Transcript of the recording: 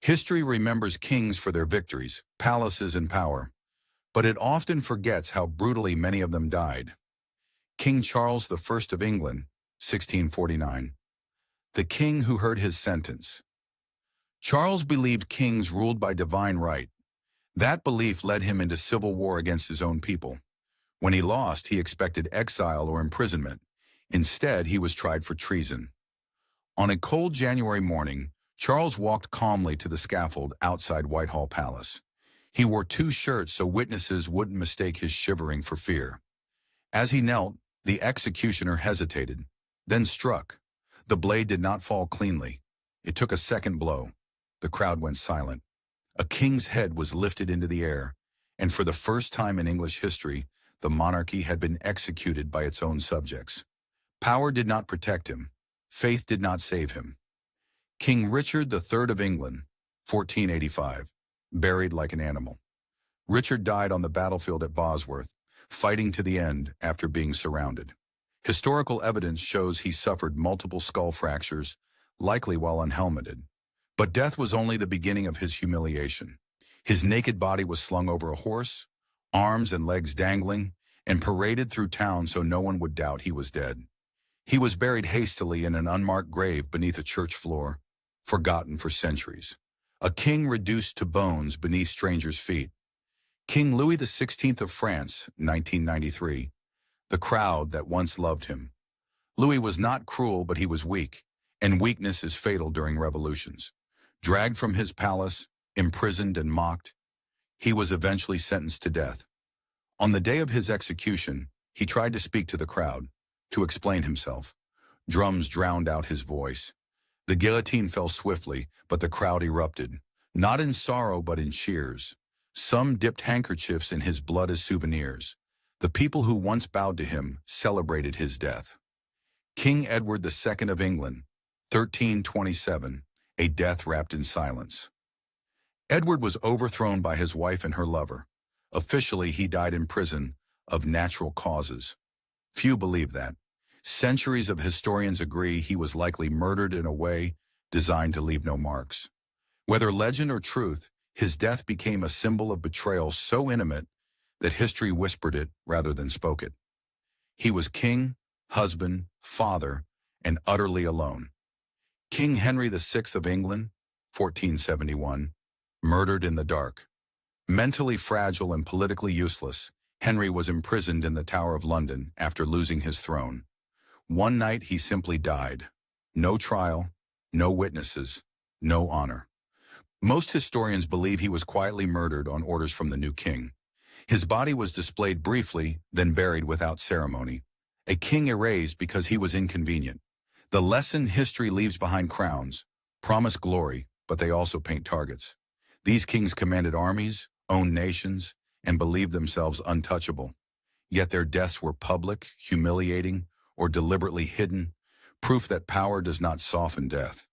History remembers kings for their victories, palaces, and power, but it often forgets how brutally many of them died. King Charles I of England, 1649. The king who heard his sentence. Charles believed kings ruled by divine right. That belief led him into civil war against his own people. When he lost, he expected exile or imprisonment. Instead, he was tried for treason. On a cold January morning, Charles walked calmly to the scaffold outside Whitehall Palace. He wore two shirts so witnesses wouldn't mistake his shivering for fear. As he knelt, the executioner hesitated, then struck. The blade did not fall cleanly. It took a second blow. The crowd went silent. A king's head was lifted into the air, and for the first time in English history, the monarchy had been executed by its own subjects. Power did not protect him. Faith did not save him. King Richard III of England, 1485, buried like an animal. Richard died on the battlefield at Bosworth, fighting to the end after being surrounded. Historical evidence shows he suffered multiple skull fractures, likely while unhelmeted. But death was only the beginning of his humiliation. His naked body was slung over a horse, arms and legs dangling, and paraded through town so no one would doubt he was dead. He was buried hastily in an unmarked grave beneath a church floor, forgotten for centuries. A king reduced to bones beneath strangers' feet. King Louis XVI of France, 1993. The crowd that once loved him. Louis was not cruel, but he was weak, and weakness is fatal during revolutions. Dragged from his palace, imprisoned and mocked, he was eventually sentenced to death. On the day of his execution, he tried to speak to the crowd, to explain himself. Drums drowned out his voice. The guillotine fell swiftly, but the crowd erupted, not in sorrow but in cheers. Some dipped handkerchiefs in his blood as souvenirs. The people who once bowed to him celebrated his death. King Edward II of England, 1327, a death wrapped in silence. Edward was overthrown by his wife and her lover. Officially, he died in prison of natural causes. Few believe that. Centuries of historians agree he was likely murdered in a way designed to leave no marks. Whether legend or truth, his death became a symbol of betrayal so intimate that history whispered it rather than spoke it. He was king, husband, father, and utterly alone. King Henry VI of England, 1471, murdered in the dark. Mentally fragile and politically useless, Henry was imprisoned in the Tower of London after losing his throne. One night he simply died. No trial, no witnesses, no honor. Most historians believe he was quietly murdered on orders from the new king. His body was displayed briefly, then buried without ceremony. A king erased because he was inconvenient. The lesson history leaves behind: crowns promise glory, but they also paint targets. These kings commanded armies, owned nations, and believed themselves untouchable. Yet their deaths were public, humiliating, or deliberately hidden, proof that power does not soften death.